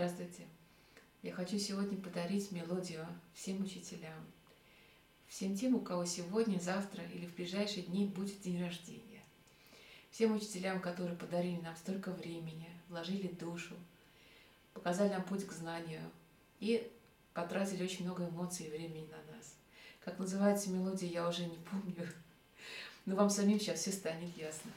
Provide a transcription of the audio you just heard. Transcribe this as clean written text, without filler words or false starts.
Здравствуйте! Я хочу сегодня подарить мелодию всем учителям, всем тем, у кого сегодня, завтра или в ближайшие дни будет день рождения. Всем учителям, которые подарили нам столько времени, вложили душу, показали нам путь к знанию и потратили очень много эмоций и времени на нас. Как называется мелодия, я уже не помню, но вам самим сейчас все станет ясно.